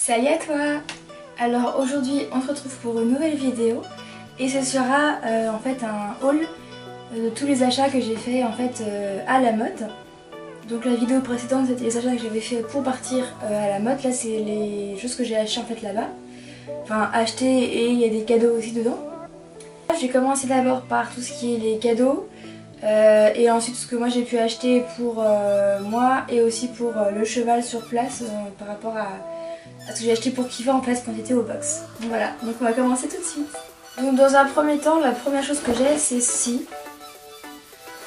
Salut à toi! Alors aujourd'hui on se retrouve pour une nouvelle vidéo et ce sera en fait un haul de tous les achats que j'ai fait en fait à la mode. Donc la vidéo précédente c'était les achats que j'avais fait pour partir à la mode, là c'est les choses que j'ai achetées en fait là-bas. Enfin acheté et il y a des cadeaux aussi dedans. J'ai commencé d'abord par tout ce qui est les cadeaux et ensuite ce que moi j'ai pu acheter pour moi et aussi pour le cheval sur place par rapport à ce que j'ai acheté pour Kiva en place quand j'étais au box. Donc voilà, donc on va commencer tout de suite. Donc dans un premier temps, la première chose que j'ai c'est ceci.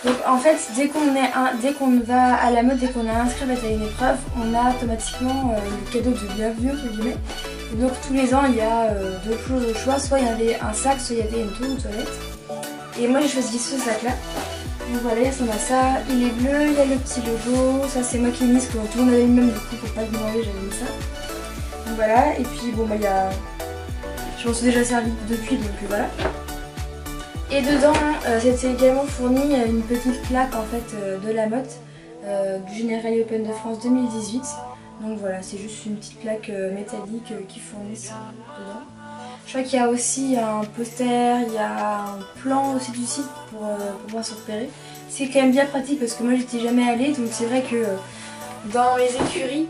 Donc en fait dès qu'on va à la mode, dès qu'on est inscrit à une épreuve, on a automatiquement le cadeau de bienvenue entre guillemets. Et donc tous les ans il y a deux choses au choix, soit il y avait un sac, soit il y avait une toile aux toilettes. Et moi j'ai choisi ce sac là. Donc voilà, on a ça, il est bleu, il y a le petit logo, ça c'est moi qui l'ai mis parce que tout le monde avait le même, du coup pour pas le demander j'avais mis ça. Donc voilà, et puis bon bah il y a... Je m'en suis déjà servi depuis donc voilà. Et dedans c'était également fourni une petite plaque en fait de la mode du Général Open de France 2018. Donc voilà, c'est juste une petite plaque métallique qui fournissent dedans. Je crois qu'il y a aussi un poster, il y a un plan aussi du site pour pouvoir se repérer. C'est quand même bien pratique parce que moi j'étais jamais allée, donc c'est vrai que dans les écuries,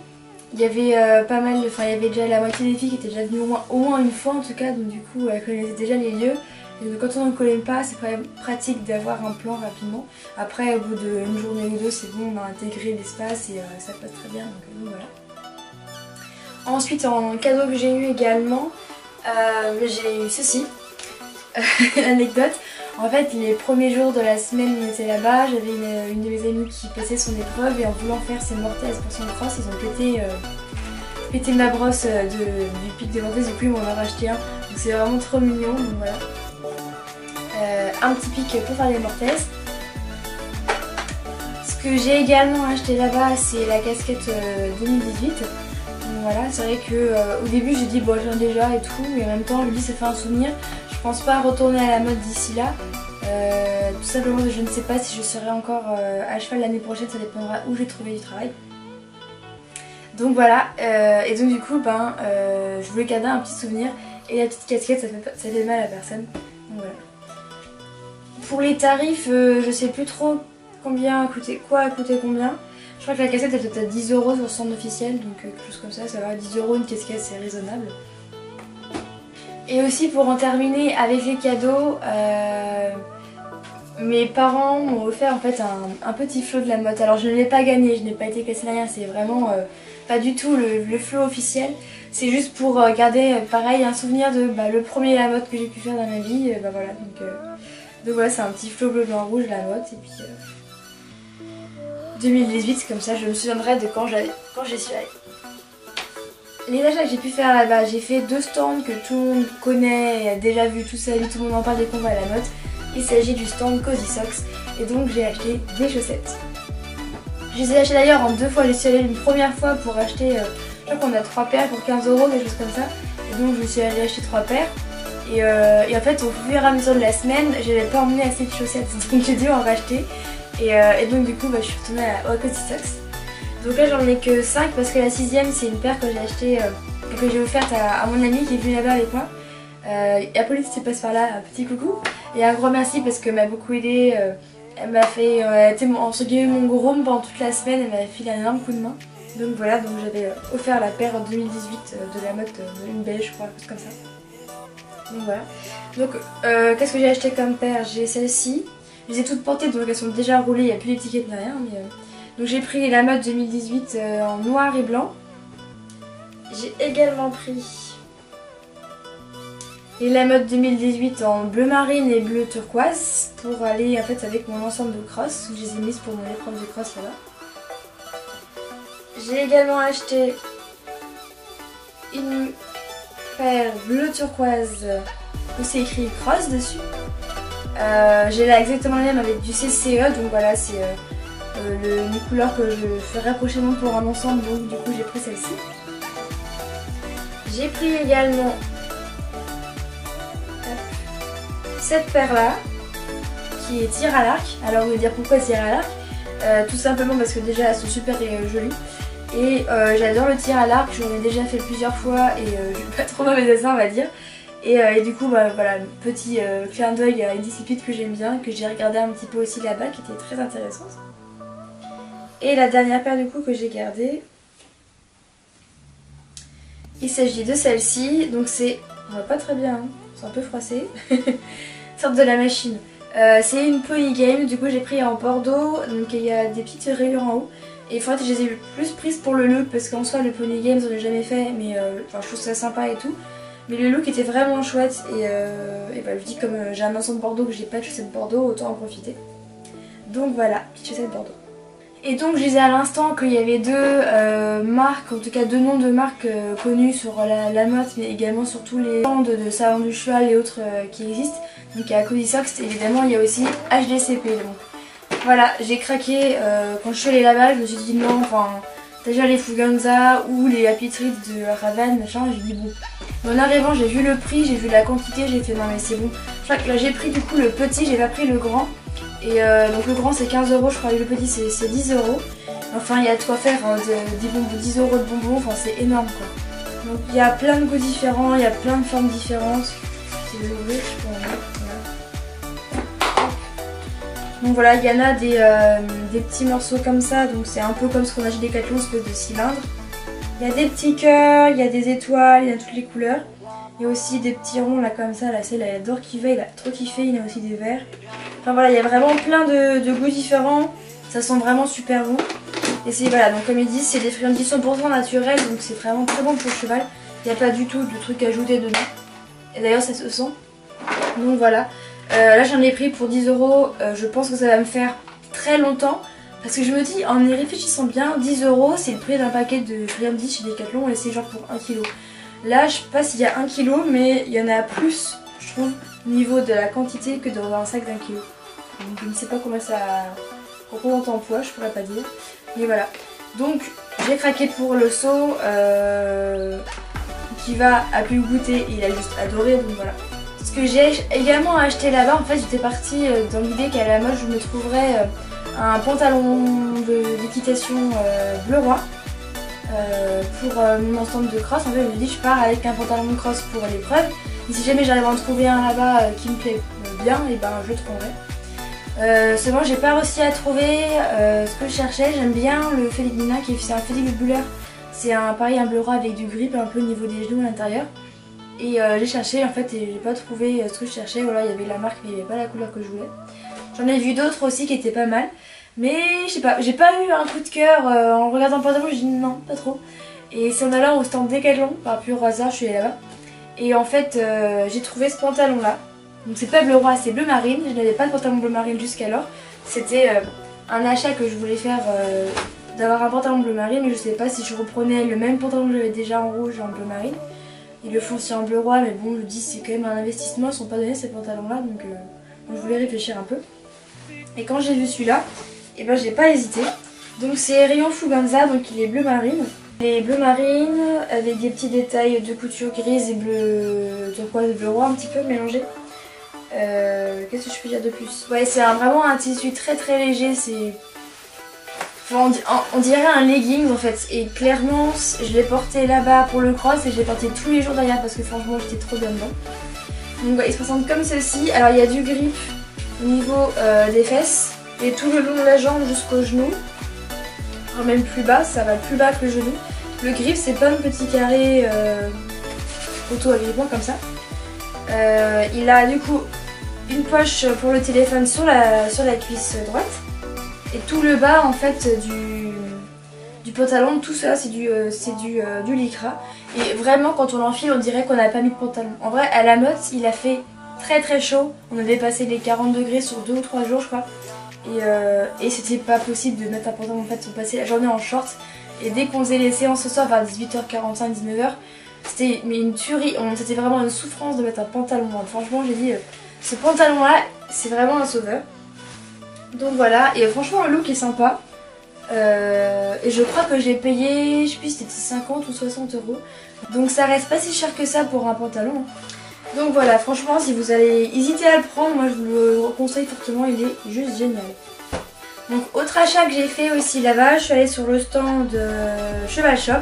il y avait pas mal, enfin il y avait déjà la moitié des filles qui étaient déjà venues au moins une fois en tout cas, donc du coup elles connaissaient déjà les lieux. Et donc, quand on ne connaît pas, c'est quand même pratique d'avoir un plan rapidement. Après au bout d'une journée ou deux, c'est bon, on a intégré l'espace et ça passe très bien, donc voilà. Ensuite en cadeau que j'ai eu également, j'ai eu ceci, l'anecdote. En fait les premiers jours de la semaine on était là-bas, j'avais une de mes amies qui passait son épreuve et en voulant faire ses mortaises pour son cross, ils ont pété ma brosse du pic de mortaises et puis ils m'en ont racheté un. Donc c'est vraiment trop mignon, donc voilà. Un petit pic pour faire les mortaises. Ce que j'ai également acheté là-bas c'est la casquette 2018. Donc voilà, c'est vrai que au début j'ai dit bon j'en ai déjà et tout, mais en même temps je me dis ça fait un souvenir. Je pense pas retourner à la mode d'ici là. Tout simplement je ne sais pas si je serai encore à cheval l'année prochaine, ça dépendra où j'ai trouvé du travail. Donc voilà, et donc du coup ben, je voulais garder un petit souvenir et la petite casquette ça fait mal à personne. Donc voilà. Pour les tarifs, je sais plus trop combien a coûté combien. Je crois que la casquette elle était à 10 € sur le centre officiel, donc quelque chose comme ça va, 10 € une casquette c'est raisonnable. Et aussi pour en terminer avec les cadeaux, mes parents m'ont offert en fait un petit flot de la mode. Alors je ne l'ai pas gagné, je n'ai pas été classée derrière, c'est vraiment pas du tout le flot officiel. C'est juste pour garder pareil un souvenir de le premier la mode que j'ai pu faire dans ma vie. Voilà, donc voilà, c'est un petit flot bleu blanc rouge la mode et puis 2018 comme ça je me souviendrai de quand j'y suis allée. Les achats que j'ai pu faire là-bas, j'ai fait deux stands que tout le monde connaît et a déjà vu toute sa vie, tout le monde en parle dès qu'on va à la mode. Il s'agit du stand Cozy Socks et donc j'ai acheté des chaussettes. Je les ai achetées d'ailleurs en deux fois, j'y suis allée une première fois pour acheter, je crois qu'on a 3 paires pour 15 €, des choses comme ça. Et donc je me suis allée acheter 3 paires. Et en fait au fur et à mesure de la semaine, je n'avais pas emmené assez de chaussettes, donc j'ai dû en racheter. Et donc du coup je suis retournée au Cozy Socks. Donc là j'en ai que 5 parce que la 6ème c'est une paire que j'ai achetée, que j'ai offerte à mon amie qui est venue là-bas avec moi. Apolline si tu passes par là, un petit coucou. Et un gros merci parce qu'elle m'a beaucoup aidée, elle m'a fait, elle était entre guillemets mon gros pendant toute la semaine, elle m'a filé un énorme coup de main. Donc voilà, donc j'avais offert la paire en 2018 de la mode, une beige je crois, quelque chose comme ça. Donc voilà. Donc qu'est-ce que j'ai acheté comme paire? J'ai celle-ci, je les ai toutes portées donc elles sont déjà roulées, il n'y a plus d'étiquette ni rien. Mais, donc j'ai pris la mode 2018 en noir et blanc. J'ai également pris la mode 2018 en bleu marine et bleu turquoise pour aller en fait avec mon ensemble de crosses. Je les ai mises pour mon épreuve de cross là-bas. J'ai également acheté une paire bleu turquoise où c'est écrit cross dessus. J'ai là exactement la même avec du CCE, donc voilà c'est une couleur que je ferai prochainement pour un ensemble, donc du coup j'ai pris celle-ci. J'ai pris également cette paire là qui est tir à l'arc. Alors vous allez dire pourquoi tir à l'arc? Tout simplement parce que déjà elles sont super jolies Et j'adore le tir à l'arc, j'en ai déjà fait plusieurs fois et je suis pas trop mauvaise à ça on va dire. Et du coup bah, voilà, petit clin d'œil à une discipline que j'aime bien, que j'ai regardé un petit peu aussi là-bas, qui était très intéressante. Et la dernière paire du coup que j'ai gardée, il s'agit de celle-ci, donc c'est, on voit pas très bien, hein, c'est un peu froissé, sorte de la machine. C'est une Polygame, du coup j'ai pris en Bordeaux, donc il y a des petites rayures en haut. Et en fait je les ai plus prises pour le look parce qu'en soi le Polygame j'en ai jamais fait, mais je trouve ça sympa et tout. Mais le look était vraiment chouette et bah, je dis comme j'ai un ensemble Bordeaux que j'ai pas de chaussettes Bordeaux, autant en profiter. Donc voilà, petite chaussette Bordeaux. Et donc je disais à l'instant qu'il y avait deux marques, en tout cas deux noms de marques connues sur la mode, mais également sur tous les stands de salon du cheval et autres qui existent. Donc il y a Cody Sox et évidemment il y a aussi HDCP. Donc voilà, j'ai craqué quand je suis allée là-bas, je me suis dit non, enfin déjà les Fuganza ou les Happy Treats de Raven, machin, j'ai dit bon. En arrivant j'ai vu le prix, j'ai vu la quantité, j'ai fait non mais c'est bon. Je crois que là j'ai pris du coup le petit, j'ai pas pris le grand. Et donc le grand c'est 15 €, je crois, et le petit c'est 10 €. Enfin il y a de quoi faire, hein, 10 € de bonbons, enfin c'est énorme quoi. Donc il y a plein de goûts différents, il y a plein de formes différentes. Si vous voulez, je peux en mettre, voilà. Donc voilà, il y en a des petits morceaux comme ça, donc c'est un peu comme ce qu'on a chez Decathlon, une espèce de cylindre. Il y a des petits cœurs, il y a des étoiles, il y a toutes les couleurs. Il y a aussi des petits ronds là comme ça, là c'est elle adore kiffer, il a trop kiffé, il y a aussi des verts. Enfin voilà, il y a vraiment plein de goûts différents, ça sent vraiment super bon. Et c'est voilà, donc comme ils disent, c'est des friandises 100% naturelles, donc c'est vraiment très bon pour le cheval. Il n'y a pas du tout de trucs ajoutés dedans. Et d'ailleurs ça se sent. Donc voilà, là j'en ai pris pour 10 €, je pense que ça va me faire très longtemps. Parce que je me dis, en y réfléchissant bien, 10 € c'est le prix d'un paquet de friandises chez Decathlon et c'est genre pour 1 kg. Là je sais pas s'il y a 1 kg, mais il y en a plus, je trouve, au niveau de la quantité que dans un sac d'1 kg. Donc je ne sais pas comment ça représente en poids, je pourrais pas dire. Mais voilà. Donc j'ai craqué pour le seau qui va à plus goûter et il a juste adoré, donc voilà. Ce que j'ai également acheté là-bas, en fait j'étais partie dans l'idée qu'à la mode je me trouverais un pantalon d'équitation bleu roi pour mon ensemble de cross. En fait je me dis je pars avec un pantalon de cross pour l'épreuve. Et si jamais j'arrive à en trouver un là-bas qui me plaît bien, et ben je le trouverai. Seulement j'ai pas réussi à trouver ce que je cherchais. J'aime bien le Feligina qui est un Felig Buller. C'est pareil un bleu roi avec du grip un peu au niveau des genoux à l'intérieur. Et j'ai cherché en fait et j'ai pas trouvé ce que je cherchais. Voilà, il y avait la marque mais il n'y avait pas la couleur que je voulais. J'en ai vu d'autres aussi qui étaient pas mal. Mais je sais pas, j'ai pas eu un coup de cœur en regardant le pantalon, j'ai dit non, pas trop. Et c'est en allant au stand Decathlon, par pur hasard, je suis allée là-bas. Et en fait, j'ai trouvé ce pantalon là. Donc c'est pas bleu roi, c'est bleu marine. Je n'avais pas de pantalon bleu marine jusqu'alors. C'était un achat que je voulais faire d'avoir un pantalon bleu marine, mais je sais pas si je reprenais le même pantalon que j'avais déjà en rouge et en bleu marine. Ils le font aussi en bleu roi, mais bon, je dis c'est quand même un investissement, ils sont pas donnés ces pantalons là, donc je voulais réfléchir un peu. Et quand j'ai vu celui-là, et ben j'ai pas hésité. Donc c'est rayon Fuganza, donc il est bleu marine. Il est bleu marine avec des petits détails de couture grise et bleu turquoise et bleu roi un petit peu mélangés. Qu'est-ce que je peux dire de plus? Ouais, c'est vraiment un tissu très très léger, c'est... Enfin, on dirait un leggings en fait. Et clairement, je l'ai porté là-bas pour le cross et je l'ai porté tous les jours derrière parce que franchement j'étais trop bien dedans. Donc ouais, il se présente comme ceci. Alors il y a du grip au niveau des fesses et tout le long de la jambe jusqu'au genou. Enfin, même plus bas, ça va plus bas que le genou. Le grip c'est plein de petits carrés auto-agrippants comme ça. Il a du coup une poche pour le téléphone sur la cuisse droite. Et tout le bas en fait du pantalon, tout ça c'est du lycra. Et vraiment quand on l'enfile on dirait qu'on n'a pas mis de pantalon. En vrai à la mode il a fait très très chaud. On a dépassé les 40 degrés sur 2 ou 3 jours je crois. Et c'était pas possible de mettre un pantalon en fait. On passait la journée en short. Et dès qu'on faisait les séances ce soir vers 18h45, 19h, c'était une tuerie. C'était vraiment une souffrance de mettre un pantalon. Franchement j'ai dit ce pantalon là c'est vraiment un sauveur. Donc voilà, et franchement le look est sympa. Et je crois que j'ai payé, je sais plus si c'était 50 ou 60 €. Donc ça reste pas si cher que ça pour un pantalon. Donc voilà, franchement si vous allez hésiter à le prendre, moi je vous le conseille fortement, il est juste génial. Donc autre achat que j'ai fait aussi là-bas, je suis allée sur le stand de Cheval Shop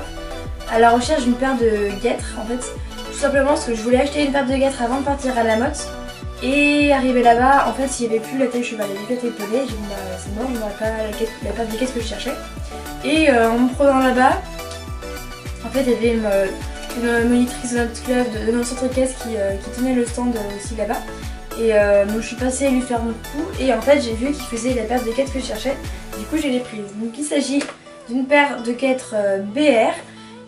à la recherche d'une paire de guêtres en fait. Tout simplement parce que je voulais acheter une paire de guêtres avant de partir à la motte. Et arrivé là-bas, en fait, il n'y avait plus la taille cheval, il n'y avait plus la taille poney. J'ai dit bah c'est mort, on n'aura pas la paire de guêtres que je cherchais. Et en me prenant là-bas, en fait il y avait une monitrice de notre club, de notre centre caisse qui tenait le stand aussi là-bas. Et donc je suis passée lui faire mon coup et en fait j'ai vu qu'il faisait la paire de guêtres que je cherchais. Du coup je l'ai prise. Donc il s'agit d'une paire de guêtres BR.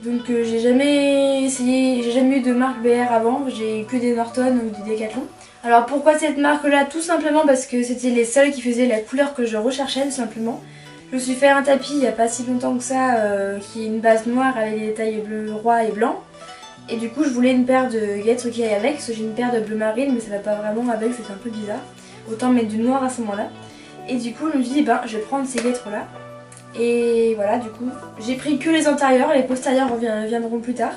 Donc j'ai jamais essayé, j'ai jamais eu de marque BR avant, j'ai que des Norton ou des Decathlon. Alors pourquoi cette marque là? Tout simplement parce que c'était les seuls qui faisaient la couleur que je recherchais tout simplement. Je me suis fait un tapis il n'y a pas si longtemps que ça qui est une base noire avec des détails bleu, roi et blanc. Et du coup je voulais une paire de guêtres qui aille avec, parce que j'ai une paire de bleu marine mais ça va pas vraiment avec, c'était un peu bizarre. Autant mettre du noir à ce moment là. Et du coup je me suis dit ben je vais prendre ces guêtres là. Et voilà, du coup j'ai pris que les antérieurs, les postérieurs viendront plus tard.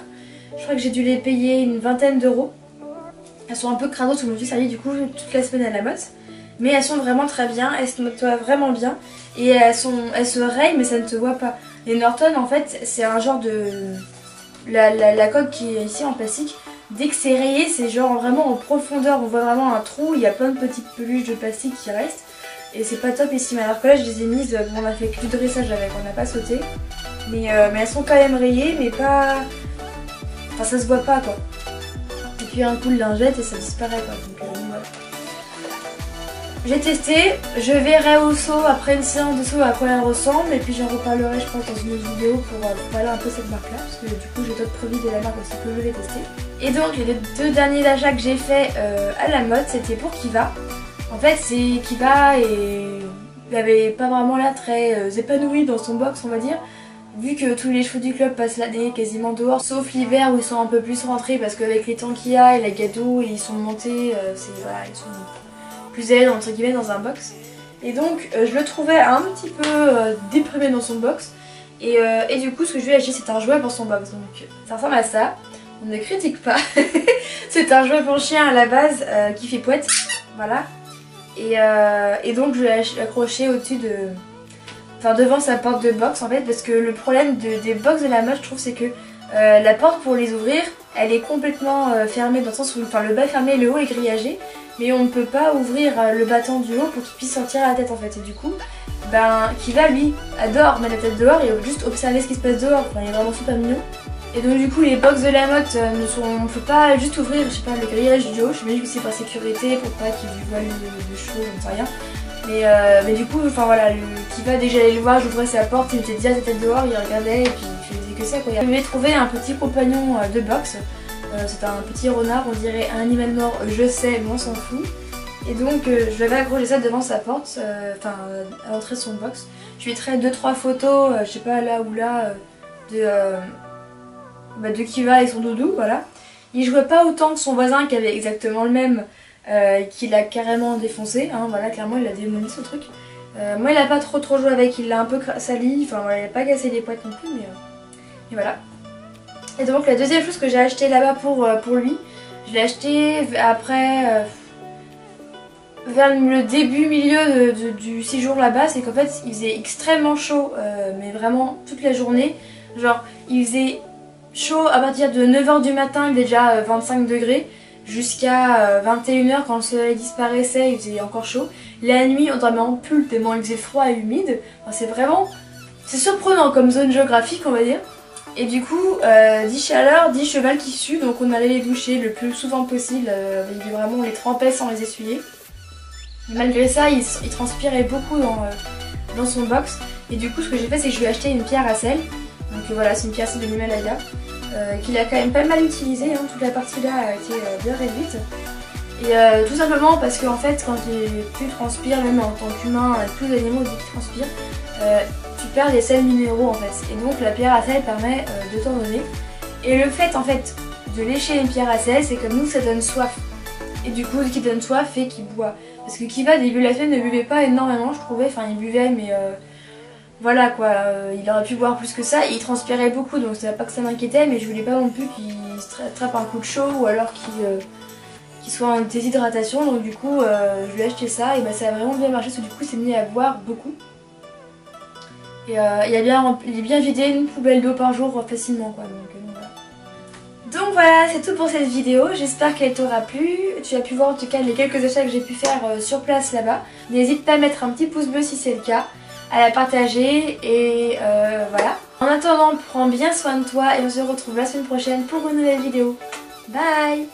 Je crois que j'ai dû les payer une vingtaine d'euros. Elles sont un peu crado, je me suis servi du coup toute la semaine à la motte. Mais elles sont vraiment très bien, elles se nettoient vraiment bien. Et elles se rayent mais ça ne se voit pas. Les Norton en fait c'est un genre de... La coque qui est ici en plastique, dès que c'est rayé c'est genre vraiment en profondeur, on voit vraiment un trou, il y a plein de petites peluches de plastique qui restent. Et c'est pas top ici, alors que là je les ai mises, bon, on a fait que du dressage avec, on n'a pas sauté. Mais elles sont quand même rayées mais pas... Enfin ça se voit pas quoi. Et puis un coup de lingette et ça disparaît quoi. Donc, voilà. J'ai testé, je verrai au saut après une séance de saut à quoi elle ressemble et puis j'en reparlerai je pense dans une autre vidéo pour parler un peu de cette marque là parce que du coup j'ai d'autres produits de la marque aussi que je vais tester. Et donc les deux derniers achats que j'ai fait à la mode c'était pour Kiva. En fait c'est Kiva et il avait pas vraiment l'air très épanoui dans son box on va dire. Vu que tous les chevaux du club passent l'année quasiment dehors, sauf l'hiver où ils sont un peu plus rentrés parce qu'avec les temps qu'il y a et la gâteau ils sont montés, voilà, ils sont plus aides entre guillemets dans un box. Et donc je le trouvais un petit peu déprimé dans son box. Et du coup ce que je lui ai acheté c'est un jouet pour son box. Donc ça ressemble à ça. On ne critique pas. C'est un jouet pour chien à la base qui fait pouette. Voilà. Et donc je l'ai accroché au-dessus de... Enfin devant sa porte de box en fait parce que le problème des box de la mode je trouve c'est que la porte pour les ouvrir elle est complètement fermée dans le sens où enfin, le bas est fermé et le haut est grillagé mais on ne peut pas ouvrir le battant du haut pour qu'il puisse sortir la tête en fait et du coup ben Kiva lui adore mettre la tête dehors et juste observer ce qui se passe dehors, enfin, il est vraiment super mignon. Et donc du coup les box de la mode on ne peut pas juste ouvrir je sais pas le grillage du haut, je me dis que c'est par sécurité pour pas qu'il lui vole le cheveu, j'en sais rien. Mais du coup, enfin voilà, Kiva dès que j'allais le voir, j'ouvrais sa porte, il était déjà la tête dehors, il regardait et puis il faisait que ça quoi. Je lui ai trouvé un petit compagnon de boxe, c'est un petit renard, on dirait un animal mort, je sais, mais on s'en fout. Et donc je l'avais accroché ça devant sa porte, enfin à l'entrée de son box. Je lui ai traité 2-3 photos, je sais pas là ou là, de Kiva et son doudou, voilà. Il jouait pas autant que son voisin qui avait exactement le même. Qui l'a carrément défoncé, hein, voilà, clairement il a démoli ce truc. Moi il a pas trop joué avec, il l'a un peu sali, enfin voilà, il a pas cassé les poids non plus, mais et voilà. Et donc la deuxième chose que j'ai acheté là-bas pour lui, je l'ai acheté après, vers le début, milieu du séjour là-bas, c'est qu'en fait il faisait extrêmement chaud, mais vraiment toute la journée, genre il faisait chaud à partir de 9 h du matin, déjà 25 degrés. Jusqu'à 21 h quand le soleil disparaissait, il faisait encore chaud. La nuit, on dormait en pull tellement il faisait froid et humide. Enfin, c'est surprenant comme zone géographique, on va dire. Et du coup, dit chaleur, dit cheval qui sue, donc on allait les doucher le plus souvent possible. Vraiment, on les trempait sans les essuyer. Et malgré ça, il transpirait beaucoup dans son box. Et du coup, ce que j'ai fait, c'est que je lui ai acheté une pierre à sel. Donc voilà, c'est une pierre à sel de l'Himalaya. Qu'il a quand même pas mal utilisé, hein, toute la partie là a été bien réduite. Et tout simplement parce que en fait quand tu transpires, même en tant qu'humain, tous les animaux dès qu'ils transpirent, tu perds des sels minéraux en fait. Et donc la pierre à sel permet de t'en donner. Et le fait en fait de lécher une pierre à sel, c'est comme nous ça donne soif. Et du coup ce qui donne soif fait qu'il boit. Parce que Kiva début de la semaine ne buvait pas énormément je trouvais, enfin il buvait mais... Voilà quoi, il aurait pu boire plus que ça, il transpirait beaucoup donc c'est pas que ça m'inquiétait mais je voulais pas non plus qu'il se attrape un coup de chaud ou alors qu'il soit en déshydratation donc du coup je lui ai acheté ça et bah ça a vraiment bien marché parce que du coup c'est mis à boire beaucoup. Et il est bien vidé une poubelle d'eau par jour facilement quoi. Donc voilà, c'est tout pour cette vidéo, j'espère qu'elle t'aura plu. Tu as pu voir en tout cas les quelques achats que j'ai pu faire sur place là-bas. N'hésite pas à mettre un petit pouce bleu si c'est le cas, à la partager et voilà. En attendant, prends bien soin de toi et on se retrouve la semaine prochaine pour une nouvelle vidéo. Bye!